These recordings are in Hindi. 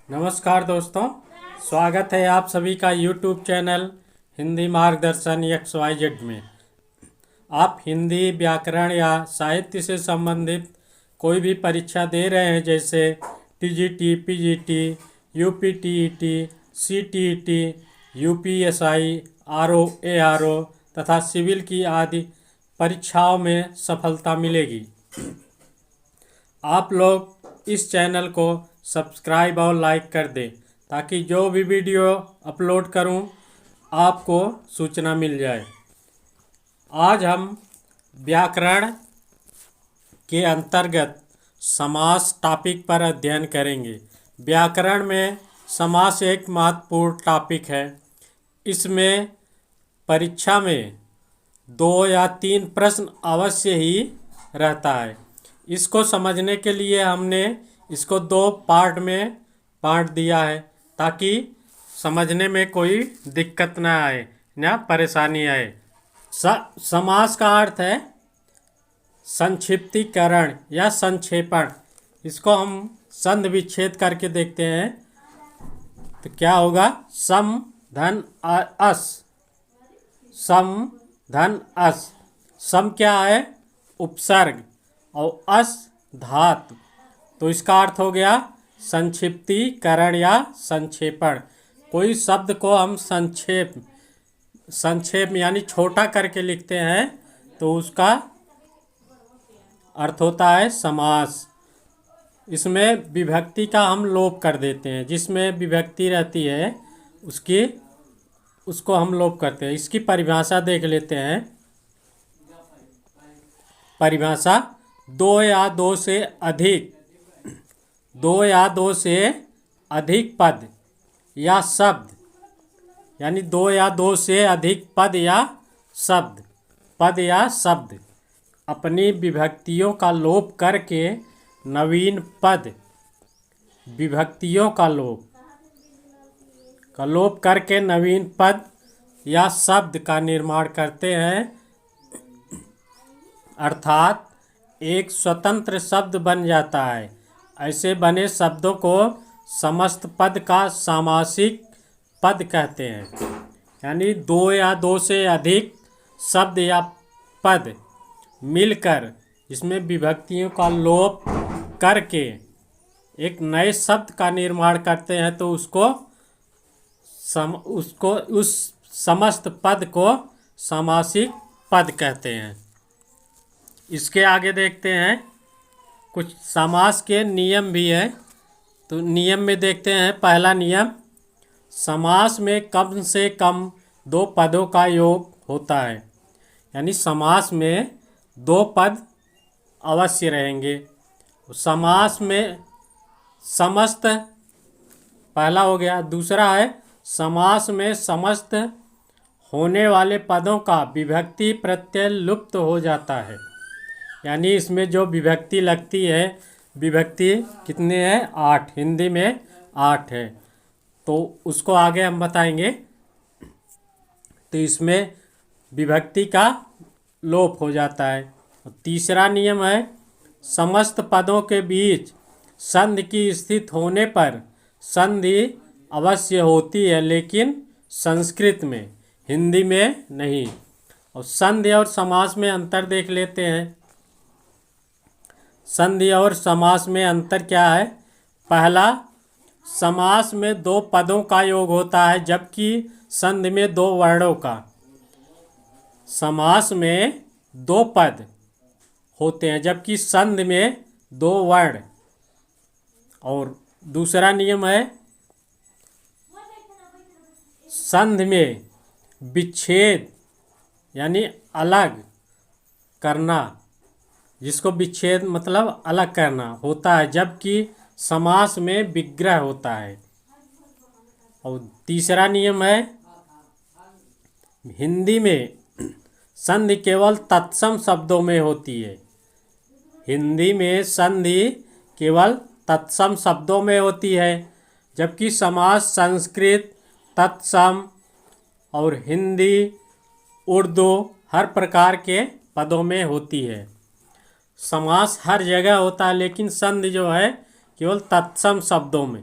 नमस्कार दोस्तों, स्वागत है आप सभी का YouTube चैनल हिंदी मार्गदर्शन XYZ में। आप हिंदी व्याकरण या साहित्य से संबंधित कोई भी परीक्षा दे रहे हैं, जैसे TGT, PGT, UPTET, CTET, UPSI, RO, ARO तथा सिविल की आदि परीक्षाओं में सफलता मिलेगी। आप लोग इस चैनल को सब्सक्राइब और लाइक कर दें ताकि जो भी वीडियो अपलोड करूं आपको सूचना मिल जाए। आज हम व्याकरण के अंतर्गत समास टॉपिक पर अध्ययन करेंगे। व्याकरण में समास एक महत्वपूर्ण टॉपिक है। इसमें परीक्षा में 2 या 3 प्रश्न अवश्य ही रहता है। इसको समझने के लिए हमने इसको 2 पार्ट में बांट दिया है ताकि समझने में कोई दिक्कत ना आए ना परेशानी आए। समास का अर्थ है संक्षिप्तीकरण या संक्षेपण। इसको हम संधि विच्छेद करके देखते हैं तो क्या होगा। सम धन अस, सम धन अस। सम क्या है? उपसर्ग, और अस धातु। तो इसका अर्थ हो गया संक्षिप्तीकरण या संक्षेपण। कोई शब्द को हम संक्षेप यानी छोटा करके लिखते हैं तो उसका अर्थ होता है समास। इसमें विभक्ति का हम लोप कर देते हैं। जिसमें विभक्ति रहती है उसको हम लोप करते हैं। इसकी परिभाषा देख लेते हैं। परिभाषा: 2 या 2 से अधिक पद या शब्द, यानी 2 या 2 से अधिक पद या शब्द अपनी विभक्तियों का लोप करके नवीन पद, विभक्तियों का लोप करके नवीन पद या शब्द का निर्माण करते हैं, अर्थात एक स्वतंत्र शब्द बन जाता है। ऐसे बने शब्दों को समस्त पद का सामासिक पद कहते हैं। यानी 2 या 2 से अधिक शब्द या पद मिलकर इसमें विभक्तियों का लोप करके एक नए शब्द का निर्माण करते हैं तो उस समस्त पद को सामासिक पद कहते हैं। इसके आगे देखते हैं, कुछ समास के नियम भी है। तो नियम में देखते हैं। पहला नियम: समास में कम से कम 2 पदों का योग होता है। यानी समास में 2 पद अवश्य रहेंगे। समास में समस्त, पहला हो गया। दूसरा है समास में समस्त होने वाले पदों का विभक्ति प्रत्यय लुप्त हो जाता है। यानी इसमें जो विभक्ति लगती है, विभक्ति कितने हैं? 8। हिंदी में 8 है। तो उसको आगे हम बताएंगे। तो इसमें विभक्ति का लोप हो जाता है। तीसरा नियम है समस्त पदों के बीच संधि की स्थिति होने पर संधि अवश्य होती है, लेकिन संस्कृत में, हिंदी में नहीं। और संधि और समास में अंतर देख लेते हैं। संधि और समास में अंतर क्या है? पहला, समास में 2 पदों का योग होता है जबकि संधि में 2 वर्णों का। समास में 2 पद होते हैं जबकि संधि में 2 वर्ण। और दूसरा नियम है संधि में विच्छेद यानी अलग करना, जिसको विच्छेद मतलब अलग करना होता है, जबकि समास में विग्रह होता है। और तीसरा नियम है हिंदी में संधि केवल तत्सम शब्दों में होती है। हिंदी में संधि केवल तत्सम शब्दों में होती है, जबकि समास संस्कृत, तत्सम और हिंदी, उर्दू हर प्रकार के पदों में होती है। समास हर जगह होता है, लेकिन संधि जो है केवल तत्सम शब्दों में।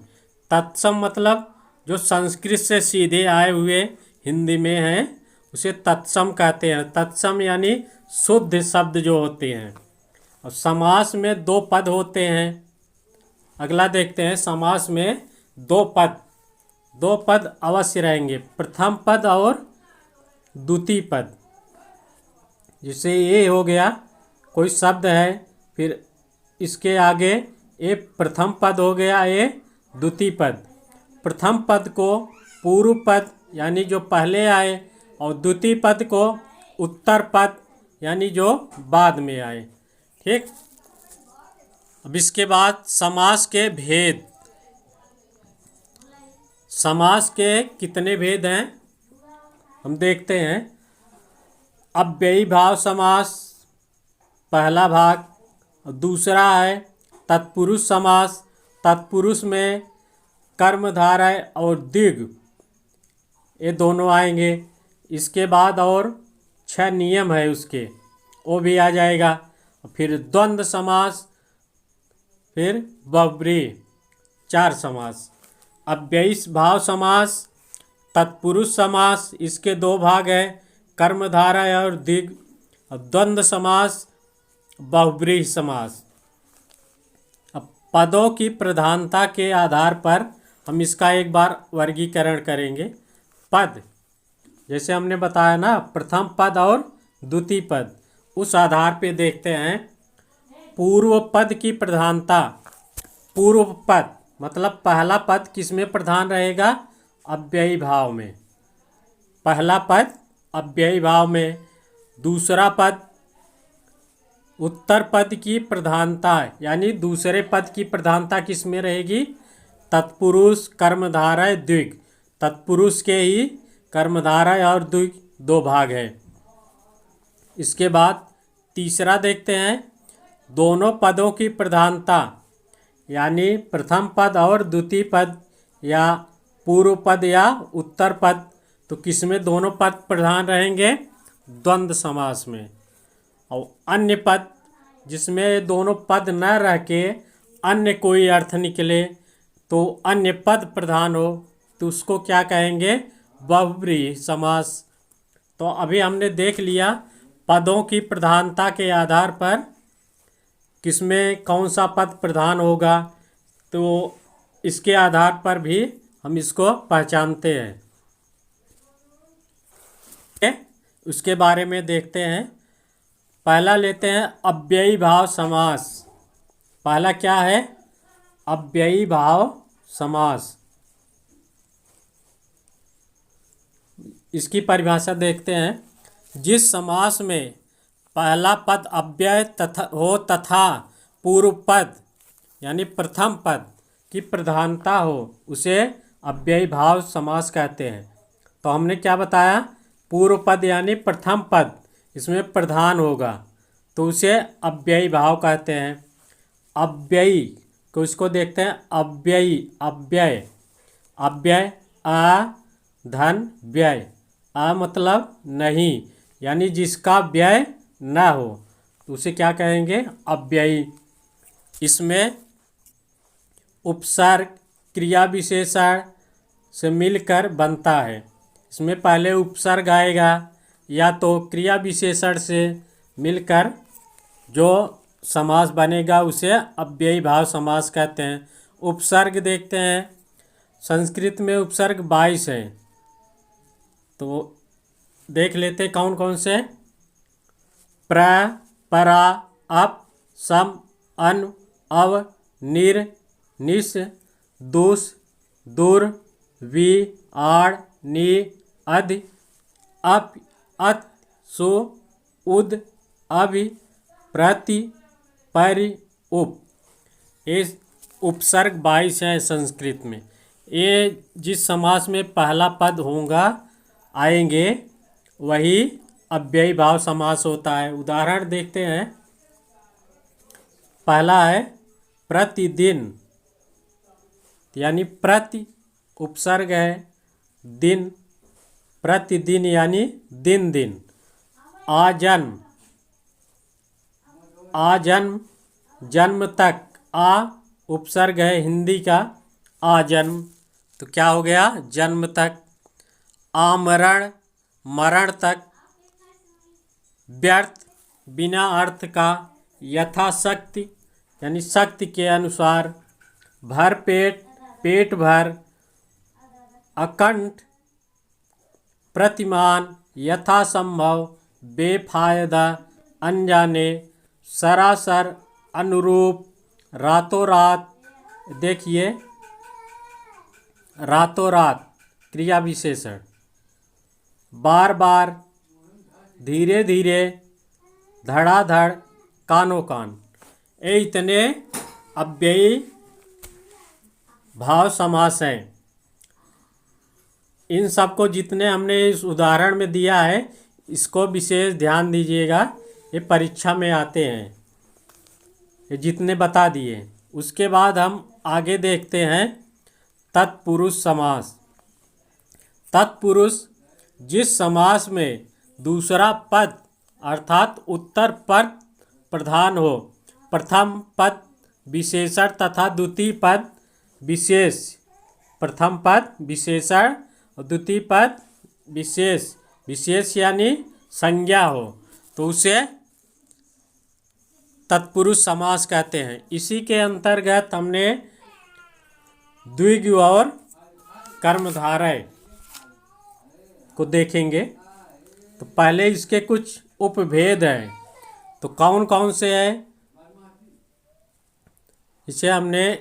तत्सम मतलब जो संस्कृत से सीधे आए हुए हिंदी में हैं उसे तत्सम कहते हैं। तत्सम यानी शुद्ध शब्द जो होते हैं। और समास में दो पद होते हैं। अगला देखते हैं, समास में दो पद अवश्य रहेंगे, प्रथम पद और द्वितीय पद। जैसे ये हो गया, कोई शब्द है, फिर इसके आगे ये प्रथम पद हो गया, ये द्वितीय पद। प्रथम पद को पूर्व पद यानी जो पहले आए, और द्वितीय पद को उत्तर पद यानी जो बाद में आए। ठीक। अब इसके बाद समास के भेद। समास के कितने भेद हैं हम देखते हैं। अव्ययी भाव समास पहला भाग, और दूसरा है तत्पुरुष समास। तत्पुरुष में कर्मधारय और द्विग ये दोनों आएंगे। इसके बाद और 6 नियम है उसके, वो भी आ जाएगा। फिर द्वंद्व समास, फिर बहुब्रीहि, 4 समास। अव्ययी भाव समास, तत्पुरुष समास, इसके 2 भाग हैं, कर्मधारय और द्विग। द्वंद्व समास, बहुब्रीहि समास। अब पदों की प्रधानता के आधार पर हम इसका एक बार वर्गीकरण करेंगे। पद, जैसे हमने बताया ना, प्रथम पद और द्वितीय पद, उस आधार पे देखते हैं। पूर्व पद की प्रधानता। पूर्व पद मतलब पहला पद किसमें प्रधान रहेगा? अव्ययी भाव में। पहला पद अव्ययी भाव में। दूसरा पद उत्तर पद की प्रधानता, यानी दूसरे पद की प्रधानता किसमें रहेगी? तत्पुरुष, कर्मधारय, द्विग। तत्पुरुष के ही कर्मधारय और द्विग 2 भाग हैं। इसके बाद तीसरा देखते हैं, दोनों पदों की प्रधानता, यानी प्रथम पद और द्वितीय पद, या पूर्व पद या उत्तर पद, तो किसमें दोनों पद प्रधान रहेंगे? द्वंद्व समास में। और अन्य पद जिसमें दोनों पद न रह के अन्य कोई अर्थ निकले, तो अन्य पद प्रधान हो, तो उसको क्या कहेंगे? बहुब्रीहि समास। तो अभी हमने देख लिया पदों की प्रधानता के आधार पर किसमें कौन सा पद प्रधान होगा, तो इसके आधार पर भी हम इसको पहचानते हैं। उसके बारे में देखते हैं। पहला लेते हैं अव्ययी भाव समास। पहला क्या है? अव्ययी भाव समास। इसकी परिभाषा देखते हैं। जिस समास में पहला पद अव्यय तथा पूर्व पद यानी प्रथम पद की प्रधानता हो, उसे अव्ययी भाव समास कहते हैं। तो हमने क्या बताया? पूर्व पद यानी प्रथम पद इसमें प्रधान होगा, तो उसे अव्ययी भाव कहते हैं। अव्ययी को इसको देखते हैं। अव्ययी, अव्यय, अव्यय अ धन व्यय। अ मतलब नहीं, यानी जिसका व्यय न हो, तो उसे क्या कहेंगे? अव्ययी। इसमें उपसर्ग क्रिया विशेषण से मिलकर बनता है। इसमें पहले उपसर्ग आएगा या तो क्रिया विशेषण से मिलकर जो समास बनेगा उसे अव्ययी भाव समास कहते हैं। उपसर्ग देखते हैं। संस्कृत में उपसर्ग 22 हैं, तो देख लेते कौन कौन से। प्र, परा, अप, सम, अन, अव, निर, निस, दुस, दुर, वि, आड़, नि, अध, अप, अत, सु, उद, अभि, प्रति, परि, उप। ये उपसर्ग 22 हैं संस्कृत में। ये जिस समास में पहला पद होगा आएंगे वही अव्ययी भाव समास होता है। उदाहरण देखते हैं। पहला है प्रतिदिन, यानी प्रति उपसर्ग है, दिन, प्रतिदिन यानी दिन दिन। आजन्म, आजन्म, जन्म तक। आ उपसर्ग है हिंदी का, आजन्म, तो क्या हो गया, जन्म तक। आमरण, मरण तक। व्यर्थ, बिना अर्थ का। यथाशक्ति, यानी शक्ति के अनुसार। भरपेट, पेट भर। अकंठ, प्रतिमान, यथासंभव, बेफायदा, अनजाने। सरासर, अनुरूप। रातों रात, देखिए रातों रात क्रिया विशेषण। बार बार, धीरे धीरे, धड़ाधड़, कानो कान। ये इतने अव्ययी भाव समास हैं। इन सबको जितने हमने इस उदाहरण में दिया है, इसको विशेष ध्यान दीजिएगा, ये परीक्षा में आते हैं, ये जितने बता दिए। उसके बाद हम आगे देखते हैं तत्पुरुष समास। तत्पुरुष, जिस समास में दूसरा पद अर्थात उत्तर पद प्रधान हो। प्रथम पद विशेषण तथा द्वितीय पद विशेष। प्रथम पद विशेषण और द्वितीय पद विशेष। विशेष यानी संज्ञा हो, तो उसे तत्पुरुष समास कहते हैं। इसी के अंतर्गत हमने द्विगु और कर्मधारय को देखेंगे। तो पहले इसके कुछ उपभेद हैं, तो कौन कौन से हैं, इसे हमने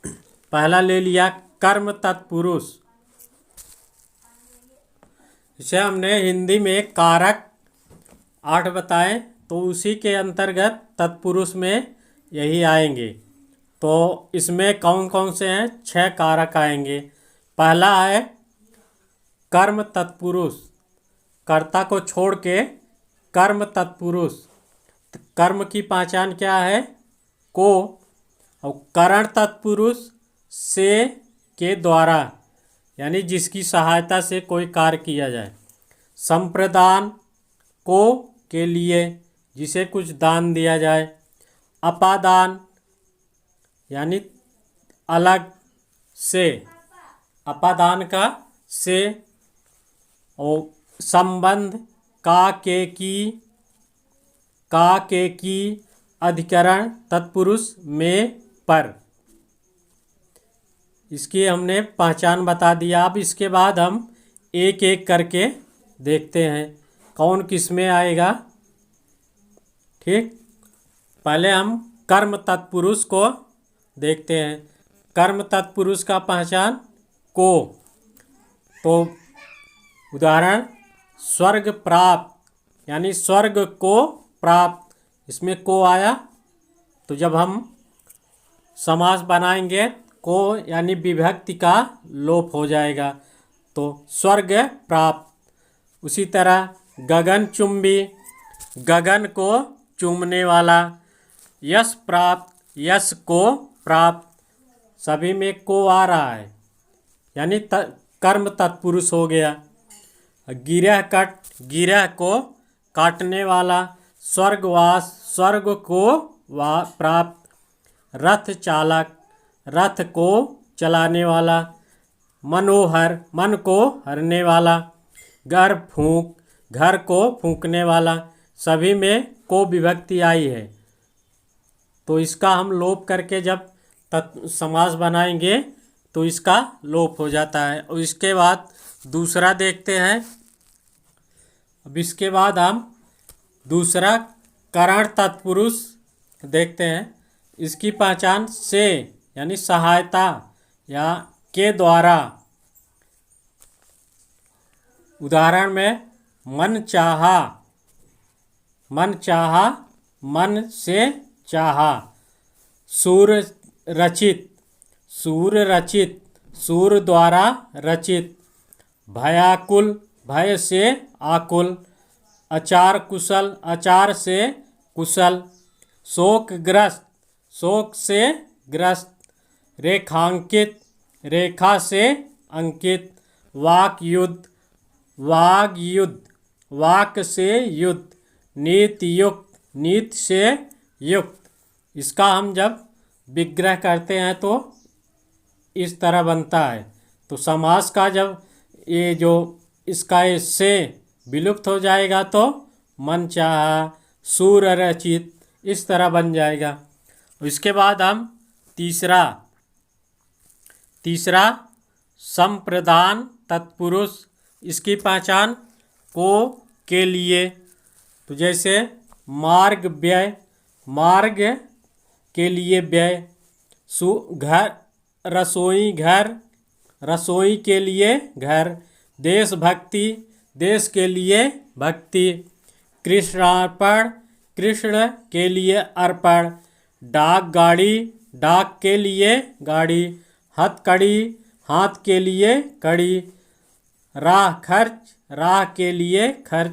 पहला ले लिया कर्म तत्पुरुष। इसे हमने हिंदी में कारक 8 बताए, तो उसी के अंतर्गत तत्पुरुष में यही आएंगे। तो इसमें कौन कौन से हैं, 6 कारक आएंगे। पहला है कर्म तत्पुरुष, कर्ता को छोड़ के कर्म तत्पुरुष। तो कर्म की पहचान क्या है, को। और करण तत्पुरुष, से, के द्वारा, यानी जिसकी सहायता से कोई कार्य किया जाए। संप्रदान, को, के लिए, जिसे कुछ दान दिया जाए। अपादान, यानी अलग से, अपादान का से। और संबंध, का के की, अधिकरण तत्पुरुष में पर। इसकी हमने पहचान बता दिया। अब इसके बाद हम एक एक करके देखते हैं कौन किस में आएगा। ठीक, पहले हम कर्म तत्पुरुष को देखते हैं। कर्म तत्पुरुष का पहचान को। तो उदाहरण, स्वर्ग प्राप्त, यानी स्वर्ग को प्राप्त, इसमें को आया। तो जब हम समास बनाएंगे, को यानी विभक्ति का लोप हो जाएगा, तो स्वर्ग प्राप्त। उसी तरह गगन चुंबी, गगन को चूमने वाला। यश प्राप्त, यश को प्राप्त, सभी में को आ रहा है, यानी कर्म तत्पुरुष हो गया। गिरह कट, गिरह को काटने वाला। स्वर्गवास, स्वर्ग को प्राप्त। रथ चालक, रथ को चलाने वाला। मनोहर, मन को हरने वाला। घर फूंक, घर को फूंकने वाला। सभी में को विभक्ति आई है, तो इसका हम लोप करके जब समास बनाएंगे तो इसका लोप हो जाता है। और इसके बाद दूसरा देखते हैं। अब इसके बाद हम दूसरा करण तत्पुरुष देखते हैं। इसकी पहचान से, यानी सहायता या के द्वारा। उदाहरण में मन चाहा, मन चाहा, मन से चाहा। सूर रचित, सूर रचित, सूर द्वारा रचित। भयाकुल, भय से आकुल। अचार कुशल, अचार से कुशल। शोकग्रस्त, शोक से ग्रस्त। रेखांकित, रेखा से अंकित। वाक युद्ध, वाग युद्ध, वाक से युद्ध। नीति युक्त, नीति से युक्त। इसका हम जब विग्रह करते हैं तो इस तरह बनता है। तो समास का जब ये जो इसका ये से विलुप्त हो जाएगा तो मन चाहा, सूर रचित, इस तरह बन जाएगा। इसके बाद हम तीसरा संप्रदान तत्पुरुष, इसकी पहचान को के लिए। तो जैसे मार्ग व्यय, मार्ग के लिए व्यय, घर रसोई, घर रसोई के लिए घर, देशभक्ति, देश के लिए भक्ति, कृष्णार्पण, कृष्ण के लिए अर्पण, डाक गाड़ी, डाक के लिए गाड़ी, हथकड़ी, हाथ के लिए कड़ी, राह खर्च, राह के लिए खर्च,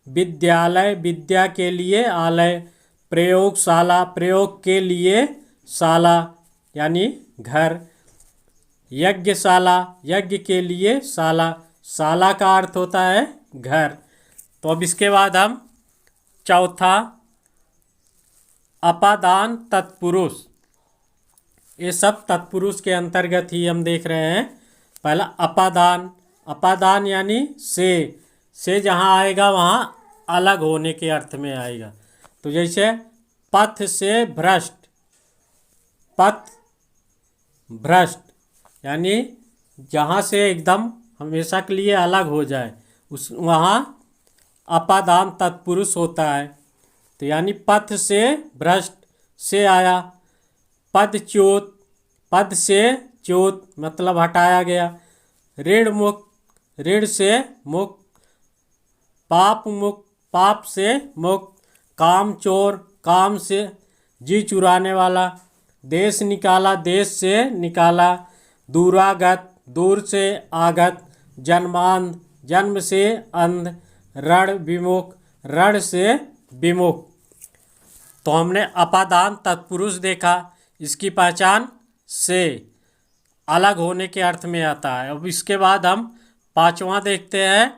विद्यालय, विद्या के लिए आलय, प्रयोगशाला, प्रयोग के लिए शाला यानी घर, यज्ञशाला, यज्ञ के लिए शाला, शाला का अर्थ होता है घर। तो अब इसके बाद हम चौथा अपादान तत्पुरुष, ये सब तत्पुरुष के अंतर्गत ही हम देख रहे हैं। पहला अपादान, अपादान यानी से जहाँ आएगा वहाँ अलग होने के अर्थ में आएगा। तो जैसे पथ से भ्रष्ट, पथ भ्रष्ट यानी जहाँ से एकदम हमेशा के लिए अलग हो जाए, उस वहाँ अपादान तत्पुरुष होता है। तो यानी पथ से भ्रष्ट से आया, पदच्युत, पद से च्युत मतलब हटाया गया, ऋण मुक्त, ऋण से मुक्त, पाप मुक्त, पाप से मुक्त, काम चोर, काम से जी चुराने वाला, देश निकाला, देश से निकाला, दूरागत, दूर से आगत, जन्मांध, जन्म से अंध, रण विमुख, रण से विमुख। तो हमने अपादान तत्पुरुष देखा, इसकी पहचान से अलग होने के अर्थ में आता है। अब इसके बाद हम पांचवा देखते हैं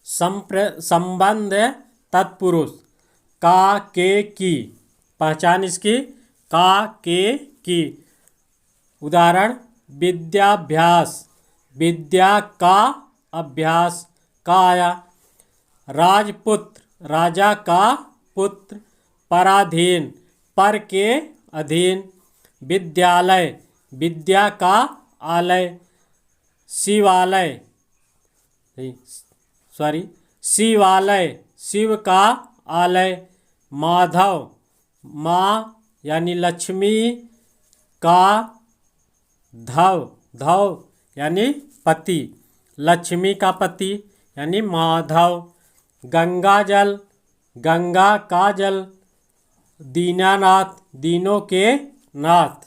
संबंध तत्पुरुष, का के की, पहचान इसकी का के की। उदाहरण विद्याभ्यास, विद्या का अभ्यास का आया, राजपुत्र, राजा का पुत्र, पराधीन, पर के अधीन, विद्यालय, विद्या का आलय, शिवालय, शिवालय, शिव का आलय, माधव, माँ यानी लक्ष्मी का धव, धव यानी पति, लक्ष्मी का पति यानी माधव, गंगा जल, गंगा का जल, दीनानाथ, दीनों के नाथ।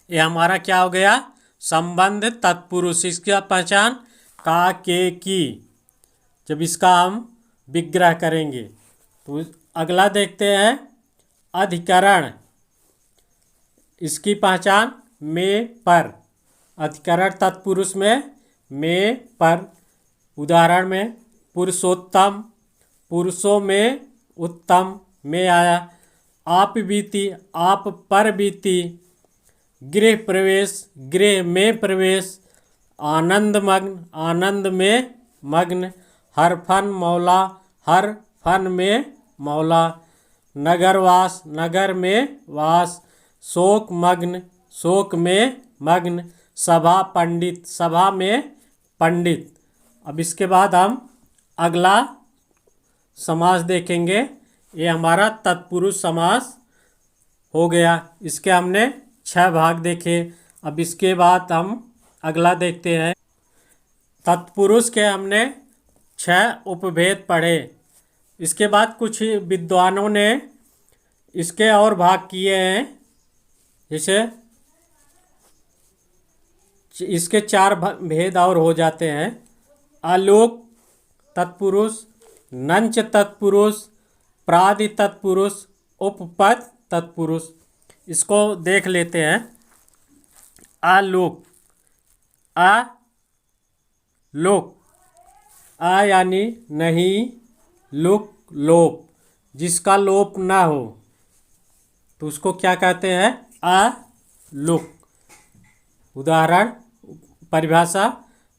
ये हमारा क्या हो गया, संबंध तत्पुरुष। इसका पहचान का के की, जब इसका हम विग्रह करेंगे। तो अगला देखते हैं अधिकरण, इसकी पहचान में पर, अधिकरण तत्पुरुष में पर। उदाहरण में पुरुषोत्तम, पुरुषों में उत्तम में आया, आप बीती, आप पर बीती, गृह प्रवेश, गृह में प्रवेश, आनंद मग्न, आनंद में मग्न, हर फन मौला, हर फन में मौला, नगरवास, नगर में वास, शोक मग्न, शोक में मग्न, सभा पंडित, सभा में पंडित। अब इसके बाद हम अगला समास देखेंगे। ये हमारा तत्पुरुष समास हो गया। इसके हमने 6 भाग देखे। अब इसके बाद हम अगला देखते हैं। तत्पुरुष के हमने 6 उपभेद पढ़े। इसके बाद कुछ विद्वानों ने इसके और भाग किए हैं। जैसे इसके 4 भेद और हो जाते हैं। आलोक तत्पुरुष, नंच तत्पुरुष, प्रादि तत्पुरुष, उपपद तत्पुरुष। इसको देख लेते हैं। आलोक, आ लोक, आ यानी नहीं, लुक लोप, जिसका लोप ना हो तो उसको क्या कहते हैं, आलोक। उदाहरण परिभाषा,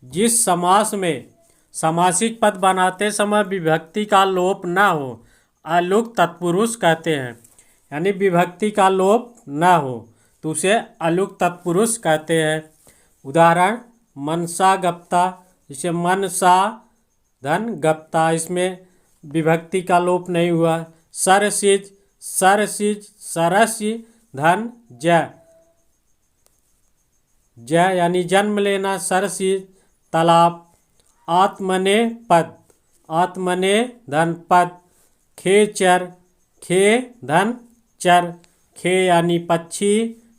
जिस समास में समासिक पद बनाते समय विभक्ति का लोप न हो अलुक तत्पुरुष कहते हैं। यानी विभक्ति का लोप न हो तो उसे अलुक तत्पुरुष कहते हैं। उदाहरण मनसा गप्ता, जैसे मनसा धन गप्ता, इसमें विभक्ति का लोप नहीं हुआ। सरसिज, सरसिज सरस्य धन ज, ज यानी जन्म लेना, सरसिज तालाब। आत्मने पद, आत्मने धन पद। खेचर, खे धन चर, खे यानी पक्षी,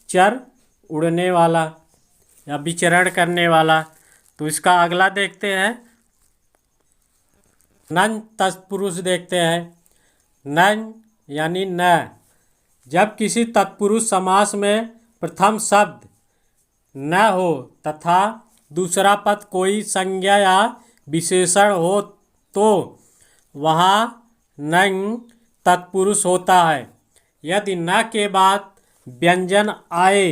चर उड़ने वाला या विचरण करने वाला। तो इसका अगला देखते हैं, नन तत्पुरुष देखते हैं। नन यानी न, जब किसी तत्पुरुष समास में प्रथम शब्द न हो तथा दूसरा पद कोई संज्ञा या विशेषण हो तो वहाँ नं तत्पुरुष होता है। यदि न के बाद व्यंजन आए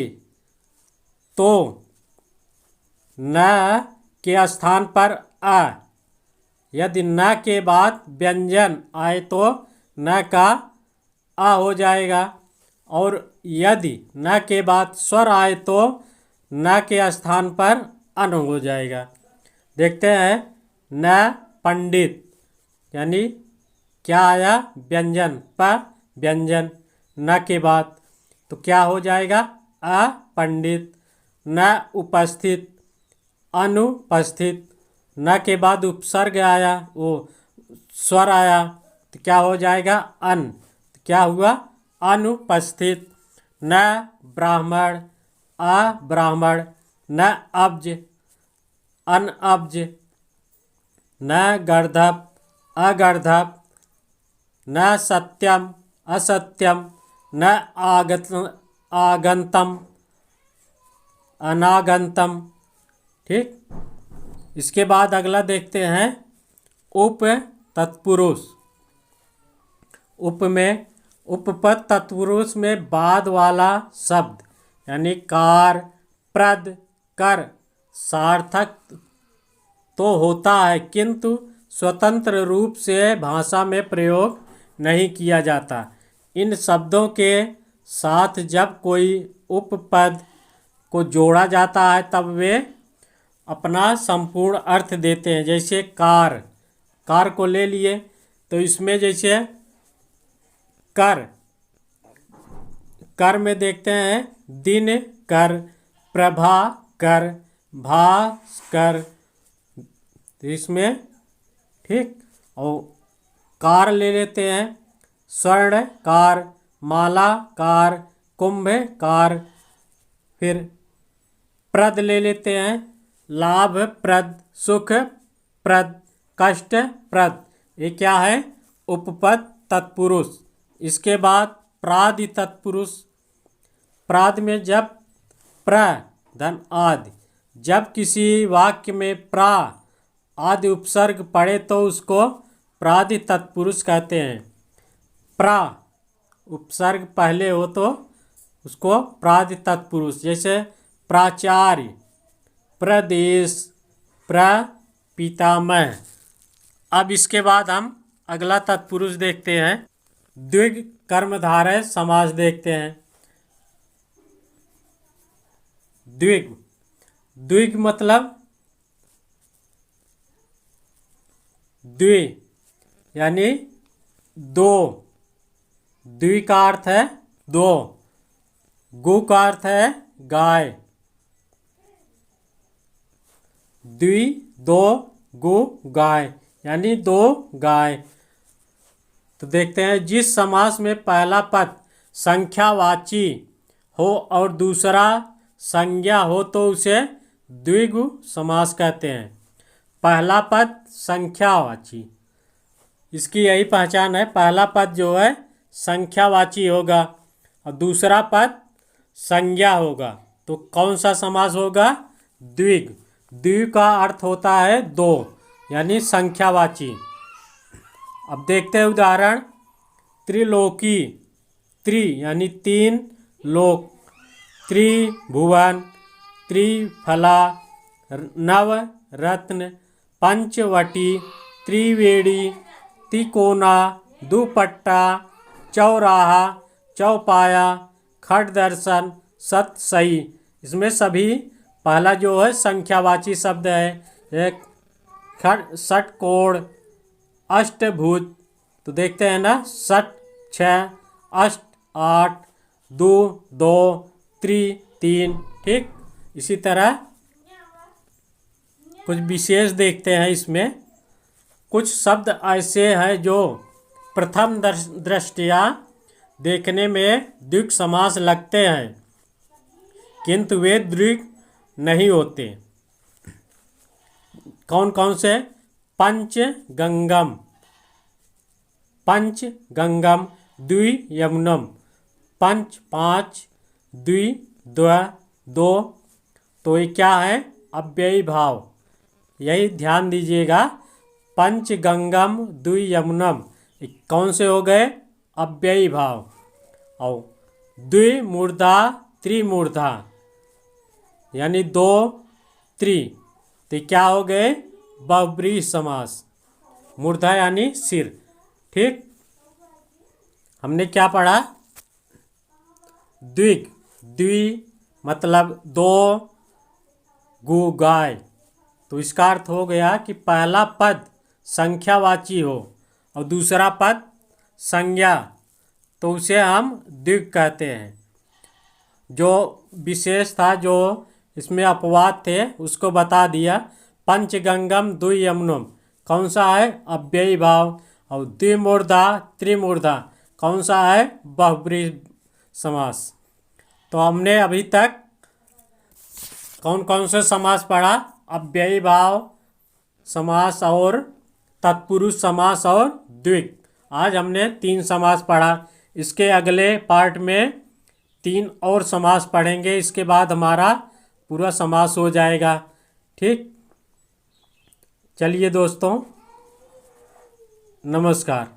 तो न के स्थान पर अ, यदि न के बाद व्यंजन आए तो न का आ हो जाएगा, और यदि न के बाद स्वर आए तो न के स्थान पर अन हो जाएगा। देखते हैं, न पंडित यानी क्या आया, व्यंजन, प व्यंजन न के बाद, तो क्या हो जाएगा, अपंडित। न उपस्थित, अनुपस्थित, न के बाद उपसर्ग आया, वो स्वर आया, तो क्या हो जाएगा, अन, तो क्या हुआ, अनुपस्थित। न ब्राह्मण, अब्राह्मण। न अब्ज, अनअब्ज। न गर्धप, अगर्धप। न सत्यम, असत्यम। न आगंतम, अनागंतम। ठीक, इसके बाद अगला देखते हैं, उप तत्पुरुष। उप में, उपपद तत्पुरुष में बाद वाला शब्द यानी कार, प्रद, कर सार्थक तो होता है किंतु स्वतंत्र रूप से भाषा में प्रयोग नहीं किया जाता। इन शब्दों के साथ जब कोई उपपद को जोड़ा जाता है तब वे अपना संपूर्ण अर्थ देते हैं। जैसे कार, कार को ले लिए तो इसमें जैसे कर, कर में देखते हैं दिन कर, प्रभा कर, भास्कर, तो इसमें ठीक। और कार ले लेते हैं, स्वर्ण कार, माला कार, कुंभ कार। फिर प्रद ले लेते हैं, लाभ प्रद, सुख प्रद, कष्ट प्रद। ये क्या है, उपपद तत्पुरुष। इसके बाद प्रादि तत्पुरुष। प्राद में जब प्र धन आदि, जब किसी वाक्य में प्रा आदि उपसर्ग पड़े तो उसको प्रादि तत्पुरुष कहते हैं। प्रा उपसर्ग पहले हो तो उसको प्रादि तत्पुरुष। जैसे प्राचार्य, प्रदेश, प्रपितामह। अब इसके बाद हम अगला तत्पुरुष देखते हैं, द्विग कर्मधारय समास देखते हैं। द्विग, द्विग मतलब द्वि यानी दो, द्वि का अर्थ है दो, गु का अर्थ है गाय, द्वि दो, गु गाय यानी दो गाय। तो देखते हैं, जिस समास में पहला पद संख्यावाची हो और दूसरा संज्ञा हो तो उसे द्विगु समास कहते हैं। पहला पद संख्यावाची, इसकी यही पहचान है, पहला पद जो है संख्यावाची होगा और दूसरा पद संज्ञा होगा। तो कौन सा समास होगा, द्विग। द्विग का अर्थ होता है दो यानी संख्यावाची। अब देखते हैं उदाहरण, त्रिलोकी, त्रि यानी तीन, लोक, त्रिभुवन, त्रिफला, नवरत्न, पंचवटी, त्रिवेणी, तिकोना, दुपट्टा, चौराहा, चौपाया, खट दर्शन, सतसई। इसमें सभी पहला जो है संख्यावाची शब्द है। एक खट, षटकोण, अष्टभुज, तो देखते हैं ना, षट 6, अष्ट 8, दो 2, त्रि 3। ठीक, इसी तरह कुछ विशेष देखते हैं। इसमें कुछ शब्द ऐसे हैं जो प्रथम दृष्टया देखने में द्विगु समास लगते हैं, किंतु वे द्विगु नहीं होते। कौन कौन से? पंचगंगम, पंचगंगम, द्वियमुनम, पंच 5, द्वि 2। तो ये क्या है? अव्ययी भाव। यही ध्यान दीजिएगा, पंचगंगम, द्वियमुनम, कौन से हो गए? अव्ययी भाव। और द्विमूर्धा, त्रिमूर्धा, यानी 2 त्रि, तो क्या हो गए? बहुब्रीहि समास। मूर्धा यानी सिर। ठीक, हमने क्या पढ़ा? द्विग, द्वि मतलब 2, गु गाय। तो इसका अर्थ हो गया कि पहला पद संख्यावाची हो और दूसरा पद संज्ञा, तो उसे हम द्विग कहते हैं। जो विशेष था, जो इसमें अपवाद थे, उसको बता दिया। पंचगंगम, द्वियमुनम कौन सा है? अव्ययी भाव। और द्विमूर्धा, त्रिमूर्धा कौन सा है? बहुब्रीहि समास। तो हमने अभी तक कौन कौन से समास पढ़ा? अव्ययी भाव समास और तत्पुरुष समास और द्विग। आज हमने 3 समास पढ़ा। इसके अगले पार्ट में 3 और समास पढ़ेंगे। इसके बाद हमारा पूरा समास हो जाएगा। ठीक, चलिए दोस्तों, नमस्कार।